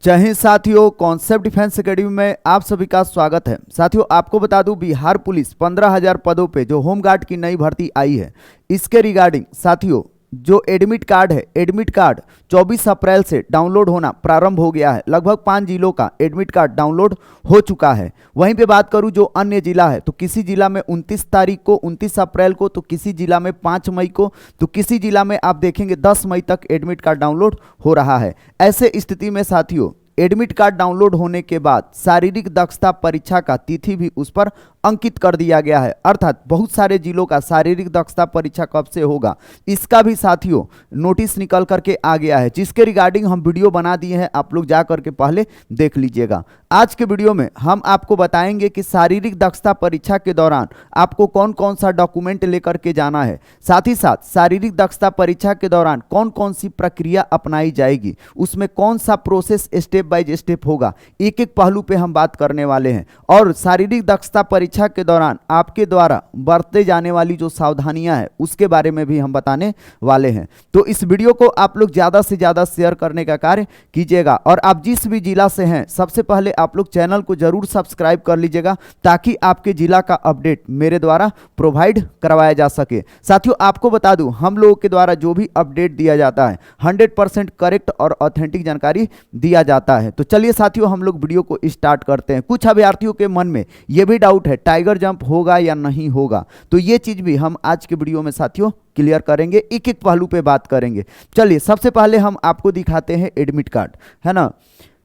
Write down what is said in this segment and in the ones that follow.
जय हिंद साथियों, concept defence academy में आप सभी का स्वागत है। साथियों, आपको बता दूं, बिहार पुलिस 15,000 पदों पे जो होमगार्ड की नई भर्ती आई है, इसके रिगार्डिंग साथियों जो एडमिट कार्ड है, एडमिट कार्ड 24 अप्रैल से डाउनलोड होना प्रारंभ हो गया है। लगभग 5 जिलों का एडमिट कार्ड डाउनलोड हो चुका है। वहीं पे बात करूं जो अन्य जिला है, तो किसी जिला में 29 तारीख को, 29 अप्रैल को, तो किसी जिला में 5 मई को, तो किसी जिला में आप देखेंगे 10 मई तक एडमिट कार्ड डाउनलोड हो रहा है। ऐसे स्थिति में साथियों एडमिट कार्ड डाउनलोड होने के बाद शारीरिक दक्षता परीक्षा का तिथि भी उस पर अंकित कर दिया गया है। अर्थात बहुत सारे जिलों का शारीरिक दक्षता परीक्षा कब से होगा, इसका भी साथियों नोटिस निकल करके आ गया है, जिसके रिगार्डिंग हम वीडियो बना दिए हैं। आप लोग जा करके पहले देख लीजिएगा। आज के वीडियो में हम आपको बताएंगे कि शारीरिक दक्षता परीक्षा के दौरान आपको कौन कौन सा डॉक्यूमेंट लेकर के जाना है, साथ ही साथ शारीरिक दक्षता परीक्षा के दौरान कौन कौन सी प्रक्रिया अपनाई जाएगी, उसमें कौन सा प्रोसेस स्टेप बाय स्टेप होगा, एक एक पहलू पे हम बात करने वाले हैं। और शारीरिक दक्षता परीक्षा के दौरान आपके द्वारा बरते जाने वाली जो सावधानियां हैं उसके बारे में भी हम बताने वाले हैं। तो इस वीडियो को आप लोग ज़्यादा से ज़्यादा शेयर करने का कार्य कीजिएगा। और आप जिस भी जिला से हैं, सबसे पहले आप लोग चैनल को जरूर सब्सक्राइब कर लीजिएगा, ताकि आपके जिला का अपडेट मेरे द्वारा प्रोवाइड करवाया जा सके। साथियों, आपको बता दूं, हम लोगों के द्वारा जो भी अपडेट दिया जाता है 100% करेक्ट और ऑथेंटिक जानकारी दिया जाता है। तो चलिए साथियों, हम लोग वीडियो को स्टार्ट करते हैं। कुछ अभ्यर्थियों के मन में यह भी डाउट है, टाइगर जंप होगा या नहीं होगा, तो ये चीज भी हम आज के वीडियो में साथियों क्लियर करेंगे, एक एक पहलू पे बात करेंगे। चलिए सबसे पहले हम आपको दिखाते हैं एडमिट कार्ड, है ना।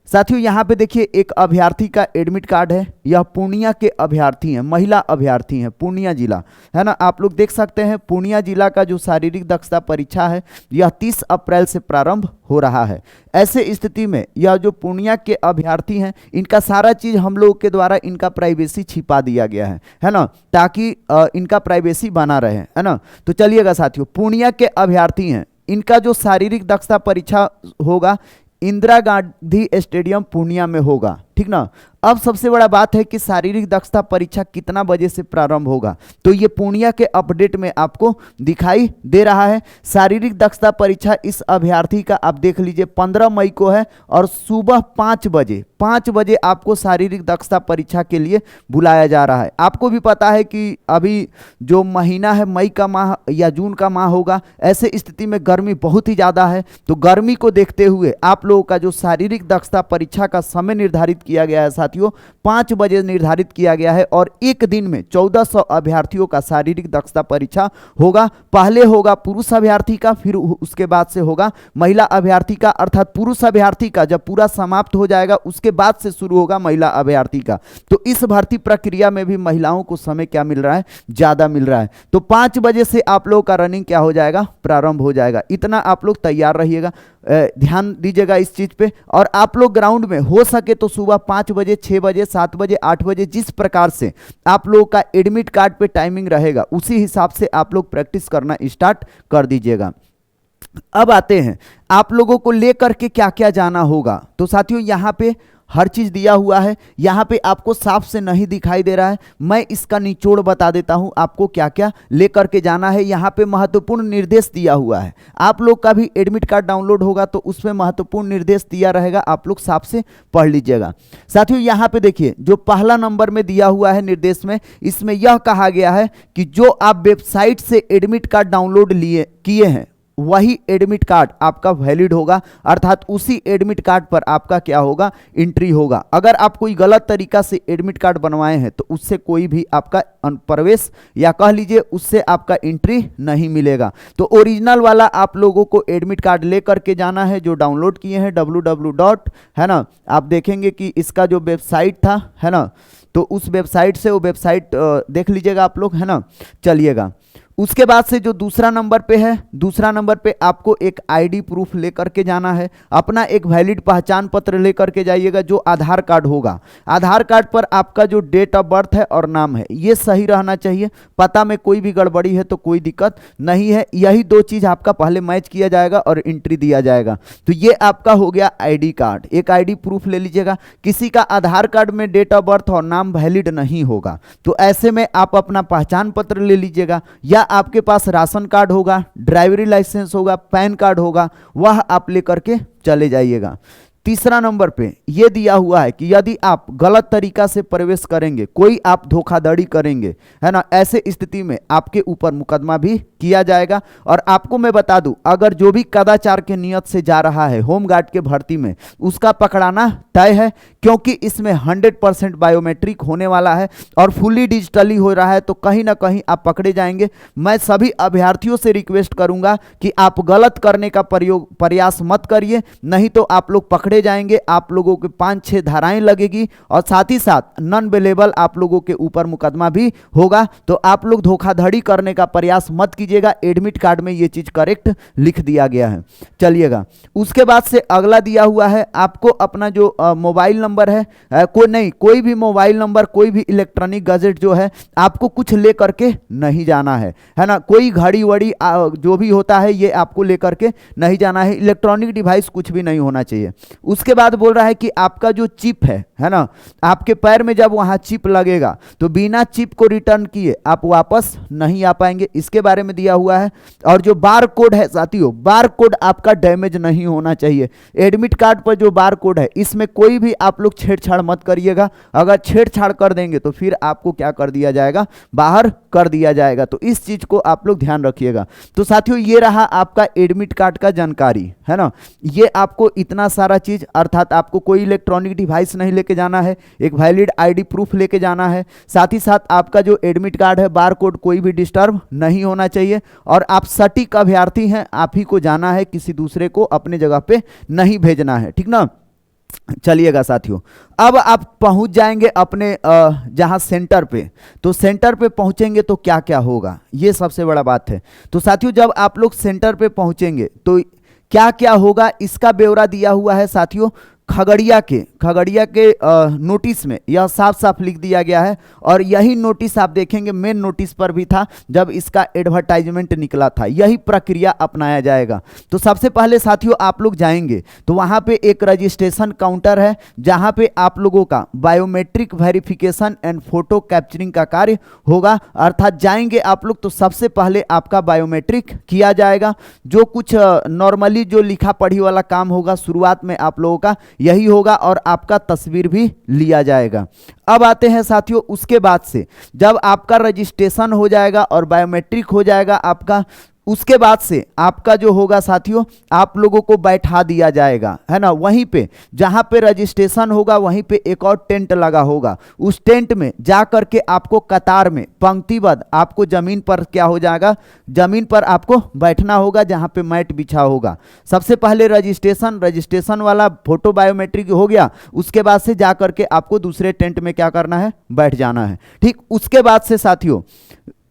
साथियों यहाँ पे देखिए एक अभ्यर्थी का एडमिट कार्ड है। यह पूर्णिया के अभ्यर्थी हैं, महिला अभ्यर्थी हैं, पूर्णिया जिला, है ना। आप लोग देख सकते हैं पूर्णिया जिला का जो शारीरिक दक्षता परीक्षा है यह 30 अप्रैल से प्रारंभ हो रहा है। ऐसे स्थिति में यह जो पूर्णिया के अभ्यर्थी हैं, इनका सारा चीज हम लोग के द्वारा इनका प्राइवेसी छिपा दिया गया है ना, ताकि इनका प्राइवेसी बना रहे, है ना। तो चलिएगा साथियों, पूर्णिया के अभ्यर्थी हैं, इनका जो शारीरिक दक्षता परीक्षा होगा इंदिरा गांधी स्टेडियम पूर्णिया में होगा, ठीक ना। अब सबसे बड़ा बात है कि शारीरिक दक्षता परीक्षा कितना बजे से प्रारंभ होगा, तो ये पूर्णिया के अपडेट में आपको दिखाई दे रहा है। शारीरिक दक्षता परीक्षा इस अभ्यर्थी का आप देख लीजिए 15 मई को है, और सुबह 5 बजे आपको शारीरिक दक्षता परीक्षा के लिए बुलाया जा रहा है। आपको भी पता है कि अभी जो महीना है मई का माह या जून का माह होगा, ऐसे स्थिति में गर्मी बहुत ही ज़्यादा है। तो गर्मी को देखते हुए आप लोगों का जो शारीरिक दक्षता परीक्षा का समय निर्धारित किया गया है साथियों 5 बजे निर्धारित किया गया है, और एक दिन में 1400 अभ्यर्थियों का शारीरिक दक्षता परीक्षा होगा। पहले होगा पुरुष अभ्यर्थी का, फिर उसके बाद से होगा महिला अभ्यर्थी का। अर्थात पुरुष अभ्यर्थी का जब पूरा समाप्त हो जाएगा उसके बाद से शुरू होगा महिला अभ्यर्थी का। तो इस भर्ती प्रक्रिया में भी महिलाओं को समय क्या मिल रहा है, ज्यादा मिल रहा है। तो 5 बजे से आप लोगों का रनिंग क्या हो जाएगा, प्रारंभ हो जाएगा। इतना आप लोग तैयार रहिएगा, ध्यान दीजिएगा इस चीज पे। और आप लोग ग्राउंड में हो सके तो सुबह 5 बजे, 6 बजे, 7 बजे, 8 बजे, जिस प्रकार से आप लोगों का एडमिट कार्ड पे टाइमिंग रहेगा उसी हिसाब से आप लोग प्रैक्टिस करना स्टार्ट कर दीजिएगा। अब आते हैं आप लोगों को लेकर के क्या क्या जाना होगा। तो साथियों यहाँ पे हर चीज दिया हुआ है, यहाँ पे आपको साफ से नहीं दिखाई दे रहा है, मैं इसका निचोड़ बता देता हूँ आपको क्या क्या लेकर के जाना है। यहाँ पे महत्वपूर्ण निर्देश दिया हुआ है। आप लोग का भी एडमिट कार्ड डाउनलोड होगा तो उसमें महत्वपूर्ण निर्देश दिया रहेगा, आप लोग साफ से पढ़ लीजिएगा। साथियों यहाँ पे देखिए जो पहला नंबर में दिया हुआ है निर्देश में, इसमें यह कहा गया है कि जो आप वेबसाइट से एडमिट कार्ड डाउनलोड किए हैं वही एडमिट कार्ड आपका वैलिड होगा। अर्थात उसी एडमिट कार्ड पर आपका क्या होगा, एंट्री होगा। अगर आप कोई गलत तरीका से एडमिट कार्ड बनवाए हैं तो उससे कोई भी आपका प्रवेश या कह लीजिए उससे आपका एंट्री नहीं मिलेगा। तो ओरिजिनल वाला आप लोगों को एडमिट कार्ड ले करके जाना है जो डाउनलोड किए हैं www. है ना। आप देखेंगे कि इसका जो वेबसाइट था, है ना, तो उस वेबसाइट से वो वेबसाइट देख लीजिएगा आप लोग, है ना। चलिएगा उसके बाद से जो दूसरा नंबर पे है, दूसरा नंबर पे आपको एक आईडी प्रूफ लेकर के जाना है, अपना एक वैलिड पहचान पत्र लेकर के जाइएगा जो आधार कार्ड होगा। आधार कार्ड पर आपका जो डेट ऑफ बर्थ है और नाम है ये सही रहना चाहिए। पता में कोई भी गड़बड़ी है तो कोई दिक्कत नहीं है। यही दो चीज़ आपका पहले मैच किया जाएगा और एंट्री दिया जाएगा। तो ये आपका हो गया आईडी कार्ड, एक आईडी प्रूफ ले लीजिएगा। किसी का आधार कार्ड में डेट ऑफ बर्थ और नाम वैलिड नहीं होगा तो ऐसे में आप अपना पहचान पत्र ले लीजिएगा, या आपके पास राशन कार्ड होगा, ड्राइवरी लाइसेंस होगा, पैन कार्ड होगा, वह आप लेकर के चले जाइएगा। तीसरा नंबर पे ये दिया हुआ है कि यदि आप गलत तरीका से प्रवेश करेंगे, कोई आप धोखाधड़ी करेंगे, है ना, ऐसे स्थिति में आपके ऊपर मुकदमा भी किया जाएगा। और आपको मैं बता दूं, अगर जो भी कदाचार के नियत से जा रहा है होमगार्ड के भर्ती में, उसका पकड़ाना तय है, क्योंकि इसमें 100% बायोमेट्रिक होने वाला है और फुली डिजिटली हो रहा है, तो कहीं ना कहीं आप पकड़े जाएंगे। मैं सभी अभ्यर्थियों से रिक्वेस्ट करूंगा कि आप गलत करने का प्रयास मत करिए, नहीं तो आप लोग पकड़े जाएंगे, आप लोगों के 5-6 धाराएं लगेगी और साथ ही साथ नॉन अवेलेबल आप लोगों के ऊपर मुकदमा भी होगा। तो आप लोग धोखाधड़ी करने का प्रयास मत कीजिएगा। एडमिट कार्ड में ये चीज करेक्ट लिख दिया गया है। चलिएगा, उसके बाद से अगला दिया हुआ है, आपको अपना जो मोबाइल नंबर है, कोई भी मोबाइल नंबर, कोई भी इलेक्ट्रॉनिक गैजेट जो है, आपको कुछ लेकर के नहीं जाना है ना। कोई घड़ी वड़ी जो भी होता है ये आपको लेकर के नहीं जाना है। इलेक्ट्रॉनिक डिवाइस कुछ भी नहीं होना चाहिए। उसके बाद बोल रहा है कि आपका जो चिप है ना, आपके पैर में जब वहां चिप लगेगा तो बिना चिप को रिटर्न किए आप वापस नहीं आ पाएंगे, इसके बारे में दिया हुआ है। और जो बार कोड है साथियों, बार कोड आपका डैमेज नहीं होना चाहिए। एडमिट कार्ड पर जो बार कोड है, इसमें कोई भी आप लोग छेड़छाड़ मत करिएगा। अगर छेड़छाड़ कर देंगे तो फिर आपको क्या कर दिया जाएगा, बाहर कर दिया जाएगा। तो इस चीज को आप लोग ध्यान रखिएगा। तो साथियों ये रहा आपका एडमिट कार्ड का जानकारी, है ना। ये आपको इतना सारा चीज, अर्थात आपको कोई इलेक्ट्रॉनिक डिवाइस नहीं लेके जाना है, एक वैलिड आईडी प्रूफ लेके जाना है, साथ ही साथ आपका जो एडमिट कार्ड है, बार कोड कोई भी डिस्टर्ब नहीं होना चाहिए, और आप सटीक अभ्यर्थी हैं, आप ही को जाना है, किसी दूसरे को अपने जगह पे नहीं भेजना है, ठीक ना। चलिएगा साथियों, अब आप पहुंच जाएंगे अपने जहां सेंटर पे। तो सेंटर पे पहुंचेंगे तो क्या क्या होगा, ये सबसे बड़ा बात है। तो साथियों जब आप लोग सेंटर पे पहुंचेंगे तो क्या क्या होगा, इसका ब्यौरा दिया हुआ है साथियों। खगड़िया के नोटिस में यह साफ साफ लिख दिया गया है, और यही नोटिस आप देखेंगे मेन नोटिस पर भी था जब इसका एडवर्टाइजमेंट निकला था। यही प्रक्रिया अपनाया जाएगा। तो सबसे पहले साथियों आप लोग जाएंगे तो वहां पे एक रजिस्ट्रेशन काउंटर है, जहां पे आप लोगों का biometric verification and photo capturing का कार्य होगा। अर्थात जाएंगे आप लोग तो सबसे पहले आपका बायोमेट्रिक किया जाएगा। जो कुछ नॉर्मली जो लिखा पढ़ी वाला काम होगा शुरुआत में आप लोगों का यही होगा, और आपका तस्वीर भी लिया जाएगा। अब आते हैं साथियों, उसके बाद से जब आपका रजिस्ट्रेशन हो जाएगा और बायोमेट्रिक हो जाएगा आपका, उसके बाद से आपका जो होगा साथियों, आप लोगों को बैठा दिया जाएगा, है ना। वहीं पे जहां पे रजिस्ट्रेशन होगा वहीं पे एक और टेंट लगा होगा। उस टेंट में जा करके आपको कतार में पंक्तिबद्ध आपको जमीन पर क्या हो जाएगा, जमीन पर आपको बैठना होगा, जहां पे मैट बिछा होगा। सबसे पहले रजिस्ट्रेशन वाला फोटो बायोमेट्रिक हो गया, उसके बाद से जा करके आपको दूसरे टेंट में क्या करना है, बैठ जाना है, ठीक। उसके बाद से साथियों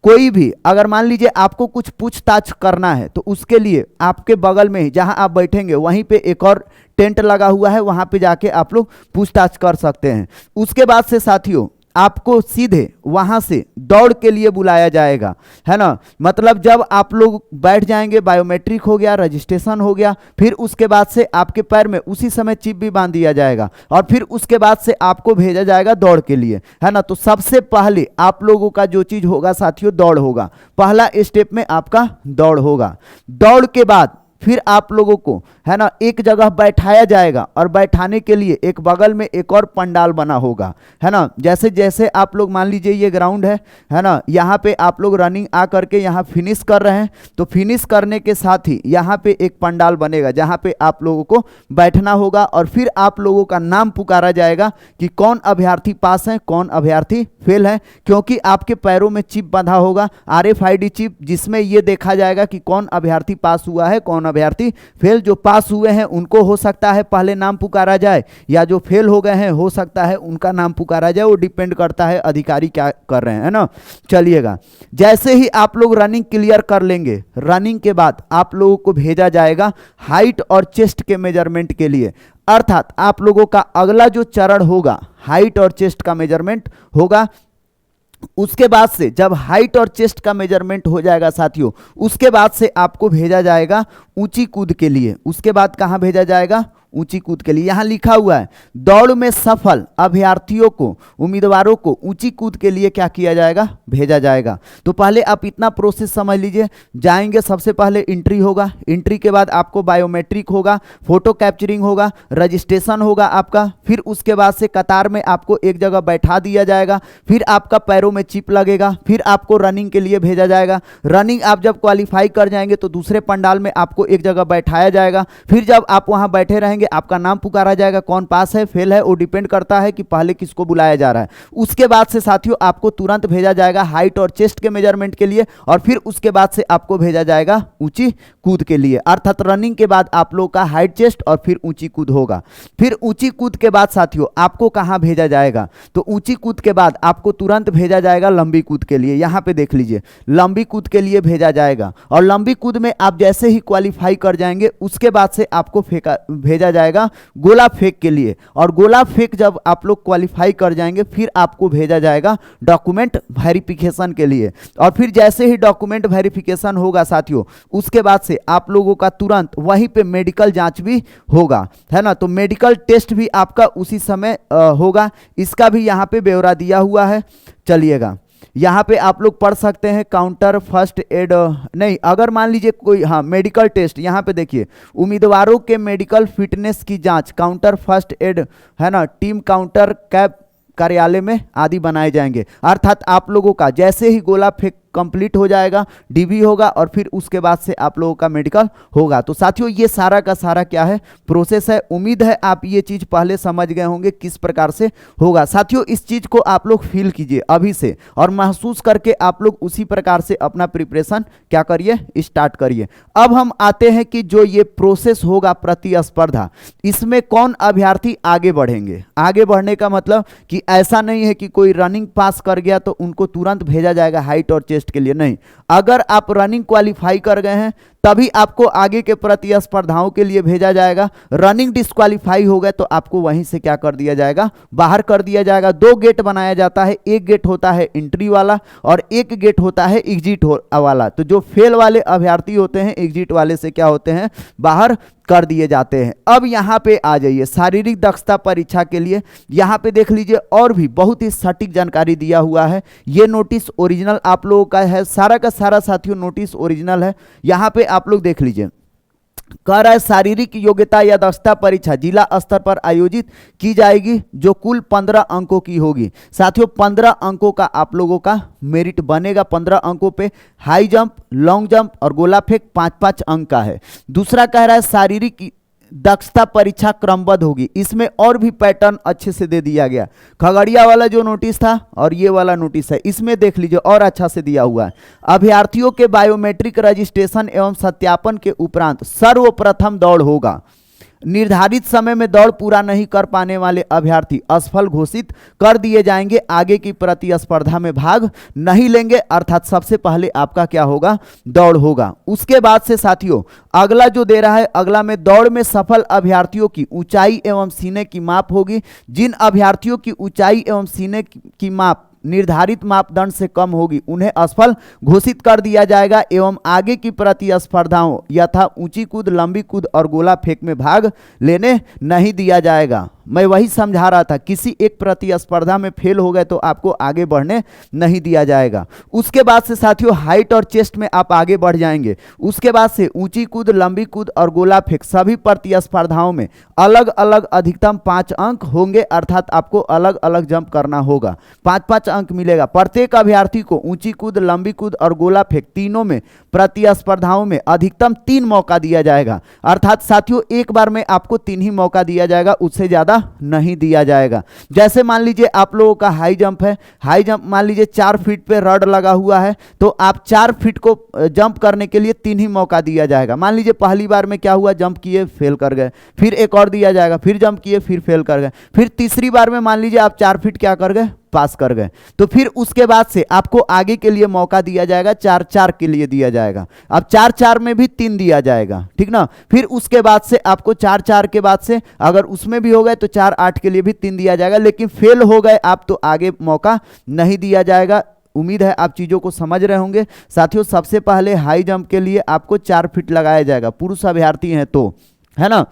कोई भी अगर मान लीजिए आपको कुछ पूछताछ करना है तो उसके लिए आपके बगल में ही जहां आप बैठेंगे वहीं पे एक और टेंट लगा हुआ है, वहां पे जाके आप लोग पूछताछ कर सकते हैं। उसके बाद से साथियों आपको सीधे वहां से दौड़ के लिए बुलाया जाएगा, है ना। मतलब जब आप लोग बैठ जाएंगे, बायोमेट्रिक हो गया, रजिस्ट्रेशन हो गया, फिर उसके बाद से आपके पैर में उसी समय चिप भी बांध दिया जाएगा, और फिर उसके बाद से आपको भेजा जाएगा दौड़ के लिए, है ना। तो सबसे पहले आप लोगों का जो चीज होगा साथियों, दौड़ होगा। पहला स्टेप में आपका दौड़ होगा। दौड़ के बाद फिर आप लोगों को, है ना, एक जगह बैठाया जाएगा, और बैठाने के लिए एक बगल में एक और पंडाल बना होगा, है ना। जैसे जैसे आप लोग मान लीजिए ये ग्राउंड है ना, यहाँ पे आप लोग रनिंग आ करके यहाँ फिनिश कर रहे हैं, तो फिनिश करने के साथ ही यहाँ पे एक पंडाल बनेगा जहाँ पे आप लोगों को बैठना होगा, और फिर आप लोगों का नाम पुकारा जाएगा कि कौन अभ्यर्थी पास है, कौन अभ्यर्थी फेल है, क्योंकि आपके पैरों में चिप बंधा होगा, RFID चिप, जिसमें यह देखा जाएगा कि कौन अभ्यर्थी पास हुआ है, कौन अभ्यर्थी फेल। जो पास हुए हैं उनको हो सकता है पहले नाम पुकारा जाए, या जो फेल हो गए हैं हो सकता है उनका नाम पुकारा जाए, वो डिपेंड करता है अधिकारी क्या कर रहे हैं, है ना। चलिएगा, जैसे ही आप लोग रनिंग क्लियर कर लेंगे, रनिंग के बाद आप लोगों को भेजा जाएगा हाइट और चेस्ट के मेजरमेंट के लिए। अर्थात आप लोगों का अगला जो चरण होगा हाइट और चेस्ट का मेजरमेंट होगा। उसके बाद से जब हाइट और चेस्ट का मेजरमेंट हो जाएगा साथियों, उसके बाद से आपको भेजा जाएगा ऊंची कूद के लिए। उसके बाद कहां भेजा जाएगा, ऊंची कूद के लिए। यहाँ लिखा हुआ है दौड़ में सफल अभ्यर्थियों को, उम्मीदवारों को ऊंची कूद के लिए क्या किया जाएगा, भेजा जाएगा। तो पहले आप इतना प्रोसेस समझ लीजिए। जाएंगे, सबसे पहले एंट्री होगा, एंट्री के बाद आपको बायोमेट्रिक होगा, फोटो कैप्चरिंग होगा, रजिस्ट्रेशन होगा आपका, फिर उसके बाद से कतार में आपको एक जगह बैठा दिया जाएगा, फिर आपका पैरों में चिप लगेगा, फिर आपको रनिंग के लिए भेजा जाएगा। रनिंग आप जब क्वालिफाई कर जाएंगे तो दूसरे पंडाल में आपको एक जगह बैठाया जाएगा, फिर जब आप वहां बैठे रहेंगे आपका नाम पुकारा जाएगा, कौन पास है फेल है वो डिपेंड करता है कि पहले किसको बुलाया जा रहा है। उसके बाद से साथियों आपको तुरंत भेजा जाएगा हाइट और चेस्ट के मेजरमेंट के लिए, और फिर उसके बाद से आपको भेजा जाएगा ऊंची कूद के लिए। अर्थात रनिंग के बाद आप लोग का हाइट चेस्ट और फिर ऊंची कूद होगा। फिर ऊंची कूद के बाद साथियों आपको कहां भेजा जाएगा, तो ऊंची कूद के बाद आपको तुरंत भेजा जाएगा लंबी कूद के लिए। यहां पे देख लीजिए, लंबी कूद के लिए भेजा जाएगा, और लंबी कूद में आप जैसे ही क्वालिफाई कर जाएंगे उसके बाद से आपको भेजा जाएगा गोला फेंक के लिए, और गोला फेंक जब आप लोग क्वालिफाई कर जाएंगे फिर आपको भेजा जाएगा डॉक्यूमेंट वेरिफिकेशन के लिए। और फिर जैसे ही डॉक्यूमेंट वेरिफिकेशन होगा साथियों उसके बाद से आप लोगों का तुरंत वहीं पे मेडिकल जांच भी होगा, है ना। तो मेडिकल टेस्ट भी आपका उसी समय होगा, इसका भी यहाँ पे ब्यौरा दिया हुआ है। चलिएगा, यहाँ पे आप लोग पढ़ सकते हैं काउंटर फर्स्ट एड, नहीं अगर मान लीजिए कोई, हाँ मेडिकल टेस्ट, यहाँ पे देखिए उम्मीदवारों के मेडिकल फिटनेस की जांच काउंटर फर्स्ट एड, है ना, टीम काउंटर कैब कार्यालय में आदि बनाए जाएंगे। अर्थात आप लोगों का जैसे ही गोला फेंक कंप्लीट हो जाएगा, डीबी होगा, और फिर उसके बाद से आप लोगों का मेडिकल होगा। तो साथियों ये सारा का सारा क्या है, प्रोसेस है। उम्मीद है आप ये चीज पहले समझ गए होंगे किस प्रकार से होगा। साथियों इस चीज को आप लोग फील कीजिए अभी से, और महसूस करके आप लोग उसी प्रकार से अपना प्रिपरेशन क्या करिए, स्टार्ट करिए। अब हम आते हैं कि जो ये प्रोसेस होगा प्रतिस्पर्धा, इसमें कौन अभ्यर्थी आगे बढ़ेंगे। आगे बढ़ने का मतलब कि ऐसा नहीं है कि कोई रनिंग पास कर गया तो उनको तुरंत भेजा जाएगा हाइट और चेस्ट के लिए, नहीं। अगर आप रनिंग क्वालिफाई कर गए हैं तभी आपको आगे के प्रतिस्पर्धाओं के लिए भेजा जाएगा। रनिंग डिस्क्वालीफाई हो गए तो आपको वहीं से क्या कर दिया जाएगा, बाहर कर दिया जाएगा। 2 गेट बनाया जाता है, एक गेट होता है एंट्री वाला और एक गेट होता है एग्जिट वाला। तो जो फेल वाले अभ्यर्थी होते हैं एग्जिट वाले से क्या होते हैं, बाहर कर दिए जाते हैं। अब यहाँ पे आ जाइए शारीरिक दक्षता परीक्षा के लिए। यहाँ पे देख लीजिए और भी बहुत ही सटीक जानकारी दिया हुआ है। ये नोटिस ओरिजिनल आप लोगों का है, सारा का सारा साथियों नोटिस ओरिजिनल है। यहाँ पे आप लोग देख लीजिए, कह रहा है शारीरिक योग्यता या दक्षता परीक्षा जिला स्तर पर आयोजित की जाएगी जो कुल 15 अंकों की होगी। साथियों 15 अंकों का आप लोगों का मेरिट बनेगा। 15 अंकों पे हाई जंप, लॉन्ग जंप और गोला फेंक 5-5 अंक का है। दूसरा कह रहा है शारीरिक दक्षता परीक्षा क्रमबद्ध होगी। इसमें और भी पैटर्न अच्छे से दे दिया गया। खगड़िया वाला जो नोटिस था और ये वाला नोटिस है, इसमें देख लीजिए और अच्छा से दिया हुआ है। अभ्यर्थियों के बायोमेट्रिक रजिस्ट्रेशन एवं सत्यापन के उपरांत सर्वप्रथम दौड़ होगा। निर्धारित समय में दौड़ पूरा नहीं कर पाने वाले अभ्यर्थी असफल घोषित कर दिए जाएंगे, आगे की प्रतिस्पर्धा में भाग नहीं लेंगे। अर्थात सबसे पहले आपका क्या होगा, दौड़ होगा। उसके बाद से साथियों अगला जो दे रहा है, अगला में दौड़ में सफल अभ्यर्थियों की ऊंचाई एवं सीने की माप होगी। जिन अभ्यर्थियों की ऊंचाई एवं सीने की माप निर्धारित मापदंड से कम होगी उन्हें असफल घोषित कर दिया जाएगा एवं आगे की प्रतिस्पर्धाओं यथा ऊंची कूद, लंबी कूद और गोला फेंक में भाग लेने नहीं दिया जाएगा। मैं वही समझा रहा था, किसी एक प्रतिस्पर्धा में फेल हो गए तो आपको आगे बढ़ने नहीं दिया जाएगा। उसके बाद से साथियों हाइट और चेस्ट में आप आगे बढ़ जाएंगे। उसके बाद से ऊंची कूद, लंबी कूद और गोला फेंक सभी प्रतिस्पर्धाओं में अलग अलग अधिकतम 5 अंक होंगे। अर्थात आपको अलग अलग जंप करना होगा, 5-5 अंक मिलेगा। प्रत्येक अभ्यर्थी को ऊंची कूद, लंबी कूद और गोला फेंक तीनों में प्रतिस्पर्धाओं में अधिकतम 3 मौका दिया जाएगा। अर्थात साथियों एक बार में आपको 3 ही मौका दिया जाएगा, उससे ज्यादा नहीं दिया जाएगा। जैसे मान लीजिए आप लोगों का हाई जंप है, हाई जंप मान लीजिए 4 फीट पे रड लगा हुआ है तो आप 4 फीट को जंप करने के लिए 3 ही मौका दिया जाएगा। मान लीजिए पहली बार में क्या हुआ, जंप किए फेल कर गए, फिर एक और दिया जाएगा, फिर जंप किए फिर फेल कर गए, फिर तीसरी बार में मान लीजिए आप 4 फीट क्या कर गए, पास कर गए, तो फिर उसके बाद से आपको आगे के लिए मौका दिया जाएगा, 4-4 के लिए दिया जाएगा। अब 4-4 में भी 3 दिया जाएगा, ठीक ना। फिर उसके बाद से आपको 4-4 के बाद से अगर उसमें भी हो गए तो 4-8 के लिए भी 3 दिया जाएगा। लेकिन फेल हो गए आप तो आगे मौका नहीं दिया जाएगा। उम्मीद है आप चीज़ों को समझ रहे होंगे। साथियों सबसे पहले हाई जंप के लिए आपको 4 फीट लगाया जाएगा, पुरुष अभ्यर्थी हैं तो, है ना।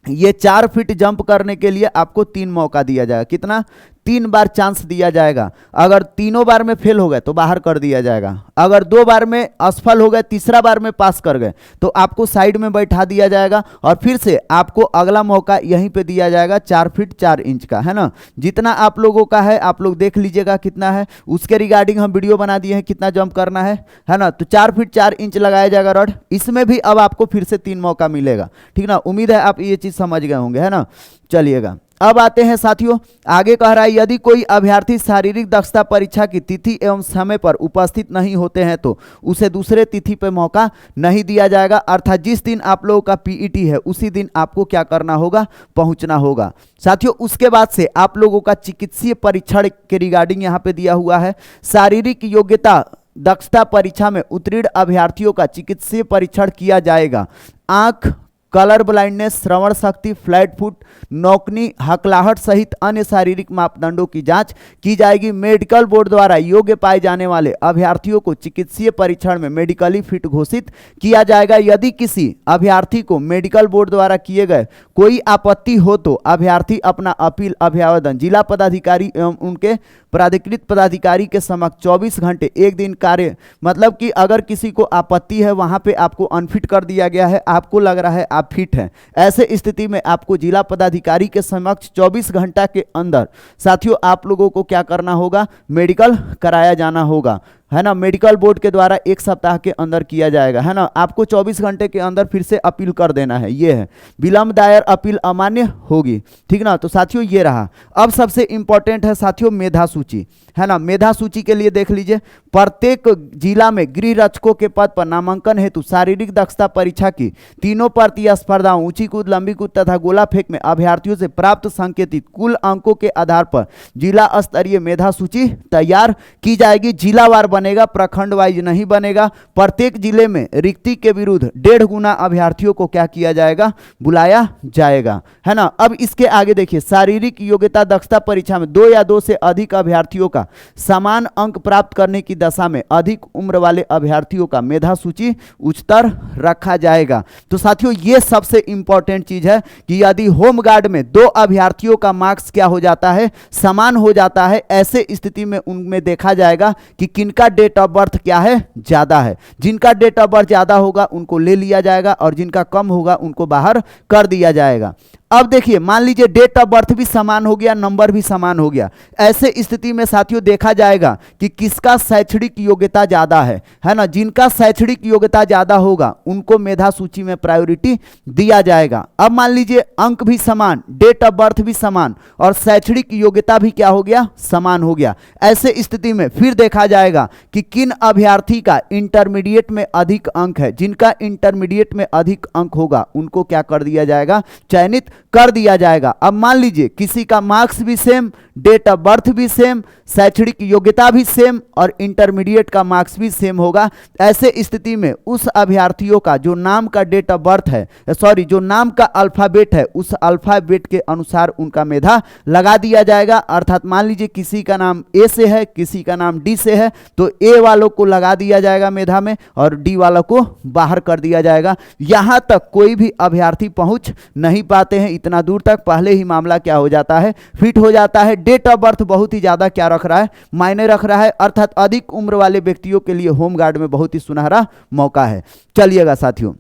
ये 4 फीट जंप करने के लिए आपको 3 मौका दिया जाएगा। कितना? 3 बार चांस दिया जाएगा। अगर तीनों बार में फेल हो गए तो बाहर कर दिया जाएगा। अगर 2 बार में असफल हो गए, तीसरा बार में पास कर गए तो आपको साइड में बैठा दिया जाएगा और फिर से आपको अगला मौका यहीं पे दिया जाएगा 4 फीट 4 इंच का, है ना। जितना आप लोगों का है आप लोग देख लीजिएगा कितना है, उसके रिगार्डिंग हम वीडियो बना दिए हैं कितना जंप करना है ना। तो 4 फीट 4 इंच लगाया जाएगा रॉड। इसमें भी अब आपको फिर से 3 मौका मिलेगा, ठीक ना। उम्मीद है आप ये चीज समझ गए होंगे, है ना। चलिएगा अब आते हैं साथियों, आगे कह रहा है यदि कोई अभ्यर्थी शारीरिक दक्षता परीक्षा की तिथि एवं समय पर उपस्थित नहीं होते हैं तो उसे दूसरे तिथि पर मौका नहीं दिया जाएगा। अर्थात जिस दिन आप लोगों का पीईटी है उसी दिन आपको क्या करना होगा? पहुंचना होगा। साथियों उसके बाद से आप लोगों का चिकित्सीय परीक्षण के रिगार्डिंग यहाँ पे दिया हुआ है। शारीरिक योग्यता दक्षता परीक्षा में उत्तीर्ण अभ्यर्थियों का चिकित्सीय परीक्षण किया जाएगा। आंख, कलर ब्लाइंडनेस, श्रवण शक्ति, फ्लैट फुट, नौकनी, हकलाहट सहित अन्य शारीरिक मापदंडों की जांच की जाएगी। मेडिकल बोर्ड द्वारा योग्य पाए जाने वाले अभ्यर्थियों को चिकित्सीय परीक्षण में मेडिकली फिट घोषित किया जाएगा। यदि किसी अभ्यर्थी को मेडिकल बोर्ड द्वारा किए गए कोई आपत्ति हो तो अभ्यर्थी अपना अपील अभ्यावेदन जिला पदाधिकारी एवं उनके प्राधिकृत पदाधिकारी के समक्ष 24 घंटे 1 दिन कार्य, मतलब कि अगर किसी को आपत्ति है वहां पे आपको अनफिट कर दिया गया है, आपको लग रहा है आप फिट हैं, ऐसे स्थिति में आपको जिला पदाधिकारी के समक्ष 24 घंटा के अंदर साथियों आप लोगों को क्या करना होगा? मेडिकल कराया जाना होगा, है ना। मेडिकल बोर्ड के द्वारा 1 सप्ताह के अंदर किया जाएगा, है ना। आपको 24 घंटे के अंदर फिर से अपील कर देना है, ये है। विलंब दायर अपील अमान्य होगी, ठीक ना। तो साथियों ये रहा। अब सबसे इंपॉर्टेंट है साथियों मेधा सूची, है ना। मेधा सूची के लिए देख लीजिए, प्रत्येक जिला में गृह रक्षकों के पद पर नामांकन हेतु शारीरिक दक्षता परीक्षा की तीनों प्रतियोगिता स्पर्धाओं ऊंची कूद, लंबी कूद तथा गोला फेंक में अभ्यर्थियों से प्राप्त संकेतित कुल अंकों के आधार पर जिला स्तरीय मेधा सूची तैयार की जाएगी। जिलावार बनेगा, प्रखंड वाइज नहीं बनेगा। प्रत्येक जिले में रिक्ति के विरुद्ध 1.5 गुना अभ्यर्थियों को क्या किया जाएगा? बुलाया जाएगा, है ना। अब इसके आगे देखिए, शारीरिक योग्यता दक्षता परीक्षा में 2 या 2 से अधिक अभ्यर्थियों का समान अंक प्राप्त करने की दशा में अधिक उम्र वाले अभ्यर्थियों का मेधा सूची उच्चतर रखा जाएगा। तो साथियों ये सबसे इंपॉर्टेंट चीज है कि यदि होमगार्ड में 2 अभ्यर्थियों का मार्क्स क्या हो जाता है? समान हो जाता है, ऐसे स्थिति में उनमें देखा जाएगा कि किनका डेट ऑफ बर्थ क्या है? ज्यादा है। जिनका डेट ऑफ बर्थ ज्यादा होगा उनको ले लिया जाएगा और जिनका कम होगा उनको बाहर कर दिया जाएगा। अब देखिए, मान लीजिए डेट ऑफ बर्थ भी समान हो गया, नंबर भी समान हो गया, ऐसे स्थिति में साथियों देखा जाएगा कि किसका शैक्षणिक योग्यता ज्यादा है ना। जिनका शैक्षणिक योग्यता ज्यादा होगा उनको मेधा सूची में प्रायोरिटी दिया जाएगा। अब मान लीजिए अंक भी समान, डेट ऑफ बर्थ भी समान और शैक्षणिक योग्यता भी क्या हो गया? समान हो गया। ऐसे स्थिति में फिर देखा जाएगा कि किन अभ्यर्थी का इंटरमीडिएट में अधिक अंक है। जिनका इंटरमीडिएट में अधिक अंक होगा उनको क्या कर दिया जाएगा? चयनित कर दिया जाएगा। अब मान लीजिए किसी का मार्क्स भी सेम, डेट ऑफ बर्थ भी सेम, शैक्षणिक योग्यता भी सेम और इंटरमीडिएट का मार्क्स भी सेम होगा। ऐसे स्थिति में उस अभ्यर्थियों का जो नाम का डेट ऑफ बर्थ है, सॉरी जो नाम का अल्फाबेट है, उस अल्फाबेट के अनुसार उनका मेधा लगा दिया जाएगा। अर्थात मान लीजिए किसी का नाम ए से है, किसी का नाम डी से है, तो ए वालों को लगा दिया जाएगा मेधा में और डी वालों को बाहर कर दिया जाएगा। यहां तक कोई भी अभ्यर्थी पहुंच नहीं पाते हैं, इतना दूर तक पहले ही मामला क्या हो जाता है? फिट हो जाता है। डेट ऑफ बर्थ बहुत ही ज्यादा क्या रख रहा है? मायने रख रहा है। अर्थात अधिक उम्र वाले व्यक्तियों के लिए होमगार्ड में बहुत ही सुनहरा मौका है। चलिएगा साथियों,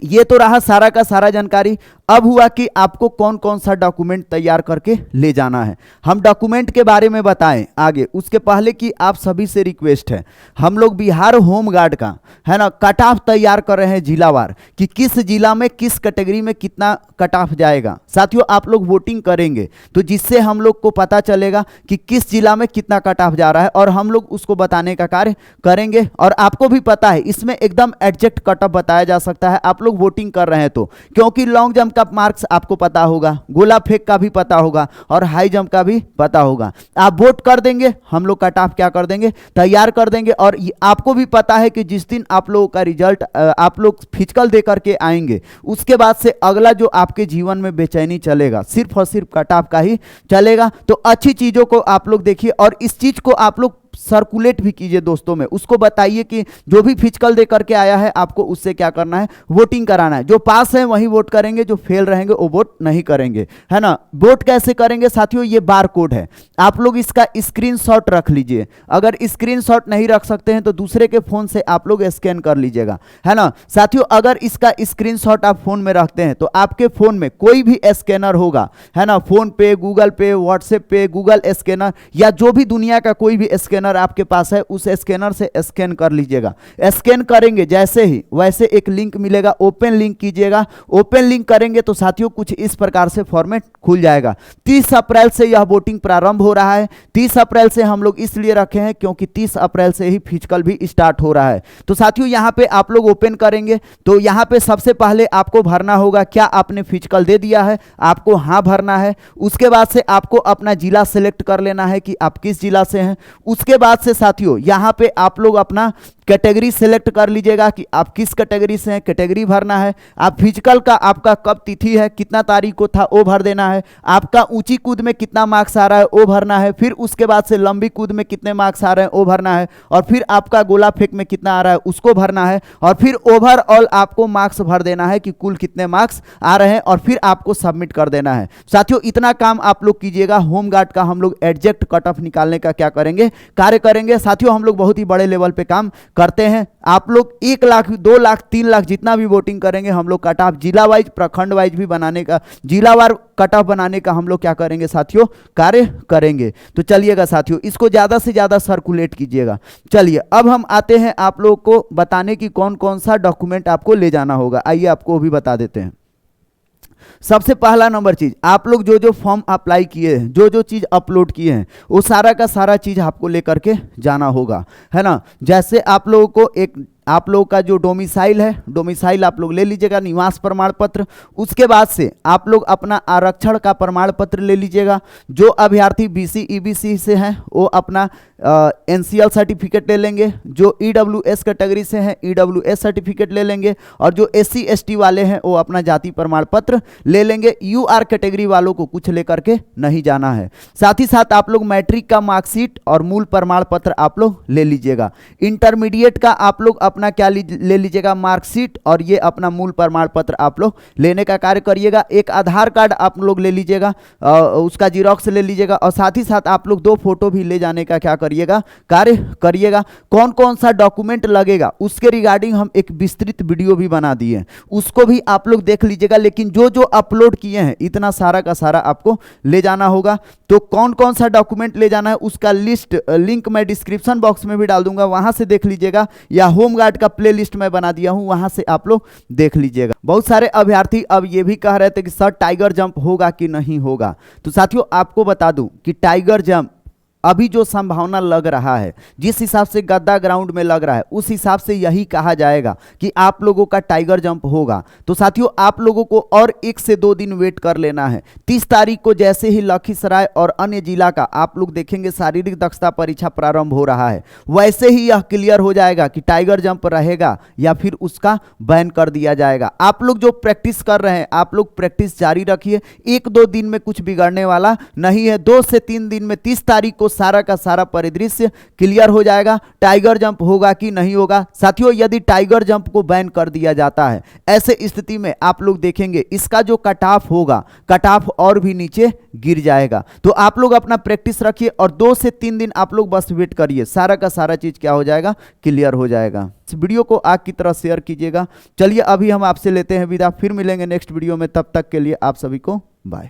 ये तो रहा सारा का सारा जानकारी। अब हुआ कि आपको कौन कौन सा डॉक्यूमेंट तैयार करके ले जाना है। हम डॉक्यूमेंट के बारे में बताएं आगे, उसके पहले कि आप सभी से रिक्वेस्ट है, हम लोग बिहार होमगार्ड का, है ना, कट ऑफ तैयार कर रहे हैं जिलावार कि किस जिला में किस कैटेगरी में कितना कट ऑफ जाएगा। साथियों आप लोग वोटिंग करेंगे तो जिससे हम लोग को पता चलेगा कि किस जिला में कितना कट ऑफ जा रहा है और हम लोग उसको बताने का कार्य करेंगे। और आपको भी पता है इसमें एकदम एग्जैक्ट कट ऑफ बताया जा सकता है, आप लोग वोटिंग कर रहे हैं तो, क्योंकि लॉन्ग जंप का मार्क्स आपको पता होगा, गोला फेंक का भी पता होगा और हाई जंप का भी पता होगा। आप वोट कर देंगे, हम लोग कट ऑफ क्या कर देंगे? तैयार कर देंगे। और आपको भी पता है कि जिस दिन आप लोगों का रिजल्ट आप लोग फिजिकल दे करके आएंगे, उसके बाद से अगला जो आपके जीवन में बेचैनी चलेगा सिर्फ और सिर्फ कट ऑफ का ही चलेगा। तो अच्छी चीजों को आप लोग देखिए और इस चीज को आप लोग सर्कुलेट भी कीजिए दोस्तों में, उसको बताइए कि जो भी फिजिकल दे करके आया है आपको उससे क्या करना है, वोटिंग कराना है। जो पास है वही वोट करेंगे, जो फेल रहेंगे वो वोट नहीं करेंगे, है ना। वोट कैसे करेंगे साथियों, ये बार कोड है, आप लोग इसका स्क्रीनशॉट रख लीजिए। अगर स्क्रीनशॉट नहीं रख सकते हैं तो दूसरे के फोन से आप लोग स्कैन कर लीजिएगा, है ना साथियों। अगर इसका स्क्रीनशॉट आप फोन में रखते हैं तो आपके फोन में कोई भी स्कैनर होगा, है ना, फोन पे, गूगल पे, व्हाट्सएप पे, गूगल स्कैनर या जो भी दुनिया का कोई भी स्कैनर आपके पास है उस स्कैनर से स्कैन कर लीजिएगा। स्कैन करेंगे जैसे ही वैसे एक लिंक मिलेगा, ओपन लिंक कीजिएगा। ओपन लिंक करेंगे तो साथियों कुछ इस प्रकार से फॉर्मेट खुल जाएगा। 30 अप्रैल से यह वोटिंग प्रारंभ हो रहा है। 30 अप्रैल से हम लोग इसलिए रखे हैं क्योंकि 30 अप्रैल से ही फिजिकल भी स्टार्ट हो रहा है। तो साथियों यहां पे आप लोग ओपन करेंगे तो यहां पे सबसे पहले आपको भरना होगा, क्या आपने फिजिकल दे दिया है, आपको हाँ भरना है। उसके बाद से आपको अपना जिला सेलेक्ट कर लेना है कि आप किस जिला से हैं। उसके बाद से साथियों यहां पे आप लोग अपना कैटेगरी सेलेक्ट कर लीजिएगा कि आप किस कैटेगरी से हैं, कैटेगरी भरना है। आप फिजिकल का आपका कब तिथि है, कितना तारीख को था वो भर देना है। आपका ऊंची कूद में कितना मार्क्स आ रहा है वो भरना है। फिर उसके बाद से लंबी कूद में कितने मार्क्स आ रहे हैं वो भरना है। और फिर आपका गोला फेंक में कितना आ रहा है उसको भरना है। और फिर ओवरऑल आपको मार्क्स भर देना है कि कुल कितने मार्क्स आ रहे हैं और फिर आपको सबमिट कर देना है। साथियों इतना काम आप लोग कीजिएगा। होमगार्ड का हम लोग एग्जैक्ट कट ऑफ निकालने का क्या करेंगे, कार्य करेंगे। साथियों हम लोग बहुत ही बड़े लेवल पे काम करते हैं। आप लोग 1 लाख, 2 लाख, 3 लाख जितना भी वोटिंग करेंगे हम लोग कट ऑफ जिला वाइज, प्रखंड वाइज भी बनाने का, जिलावार कट ऑफ बनाने का हम लोग क्या करेंगे साथियों, कार्य करेंगे। तो चलिएगा साथियों इसको ज्यादा से ज्यादा सर्कुलेट कीजिएगा। चलिए अब हम आते हैं आप लोग को बताने की कौन कौन सा डॉक्यूमेंट आपको ले जाना होगा। आइए आपको भी बता देते हैं। सबसे पहला नंबर चीज, आप लोग जो जो फॉर्म अप्लाई किए हैं, जो जो चीज अपलोड किए हैं वो सारा का सारा चीज आपको लेकर के जाना होगा, है ना। जैसे आप लोगों को एक, आप लोगों का जो डोमिसाइल है, डोमिसाइल आप लोग ले लीजिएगा, निवास प्रमाण पत्र। उसके बाद से आप लोग अपना आरक्षण का प्रमाण पत्र ले लीजिएगा। जो अभ्यर्थी बीसी ईबीसी से हैं वो अपना एनसीएल सर्टिफिकेट ले लेंगे। जो ईडब्ल्यूएस कैटेगरी से हैं ईडब्ल्यूएस सर्टिफिकेट ले लेंगे। और जो एससी एसटी वाले हैं वो अपना जाति प्रमाण पत्र ले लेंगे। यूआर कैटेगरी वालों को कुछ लेकर के नहीं जाना है। साथ ही साथ आप लोग मैट्रिक का मार्कशीट और मूल प्रमाण पत्र आप लोग ले लीजिएगा। इंटरमीडिएट का आप लोग अपना क्या ले लीजिएगा, मार्कशीट, और ये अपना मूल प्रमाण पत्र आप लोग लेने का कार्य करिएगा। एक आधार कार्ड आप लोग ले लीजिएगा, उसका जीरोक्स ले लीजिएगा। और साथ ही साथ आप लोग 2 फोटो भी ले जाने का क्या करिएगा, कार्य करिएगा। कौन कौन सा डॉक्यूमेंट लगेगा उसके रिगार्डिंग हम एक विस्तृत वीडियो भी बना दिए, उसको भी आप लोग देख लीजिएगा। लेकिन जो जो अपलोड किए हैं इतना सारा का सारा आपको ले जाना होगा। तो कौन कौन सा डॉक्यूमेंट ले जाना है उसका लिस्ट, लिंक मैं डिस्क्रिप्शन बॉक्स में भी डाल दूंगा, वहां से देख लीजिएगा। या होमगार्ड का प्लेलिस्ट मैं बना दिया हूं, वहां से आप लोग देख लीजिएगा। बहुत सारे अभ्यर्थी अब ये भी कह रहे थे कि सर टाइगर जंप होगा कि नहीं होगा। तो साथियों आपको बता दूं कि टाइगर जंप अभी जो संभावना लग रहा है, जिस हिसाब से गद्दा ग्राउंड में लग रहा है, उस हिसाब से यही कहा जाएगा कि आप लोगों का टाइगर जंप होगा। तो साथियों आप लोगों को और 1 से 2 दिन वेट कर लेना है। 30 तारीख को जैसे ही लखीसराय और अन्य जिला का आप लोग देखेंगे शारीरिक दक्षता परीक्षा प्रारंभ हो रहा है, वैसे ही यह क्लियर हो जाएगा कि टाइगर जंप रहेगा या फिर उसका बैन कर दिया जाएगा। आप लोग जो प्रैक्टिस कर रहे हैं आप लोग प्रैक्टिस जारी रखिए। 1-2 दिन में कुछ बिगड़ने वाला नहीं है। 2 से 3 दिन में 30 तारीख को सारा का सारा परिदृश्य क्लियर हो जाएगा, टाइगर जंप होगा कि नहीं होगा। साथियों यदि टाइगर जंप को बैन कर दिया जाता है, ऐसे स्थिति में आप लोग देखेंगे इसका जो कट ऑफ होगा, कट ऑफ और भी नीचे गिर जाएगा। तो आप लोग अपना प्रैक्टिस रखिए और 2 से 3 दिन आप लोग बस वेट करिए, सारा का सारा चीज क्या हो जाएगा, क्लियर हो जाएगा। इस वीडियो को आग की तरह शेयर कीजिएगा। चलिए अभी हम आपसे लेते हैं विदा, फिर मिलेंगे नेक्स्ट वीडियो में। तब तक के लिए आप सभी को बाय।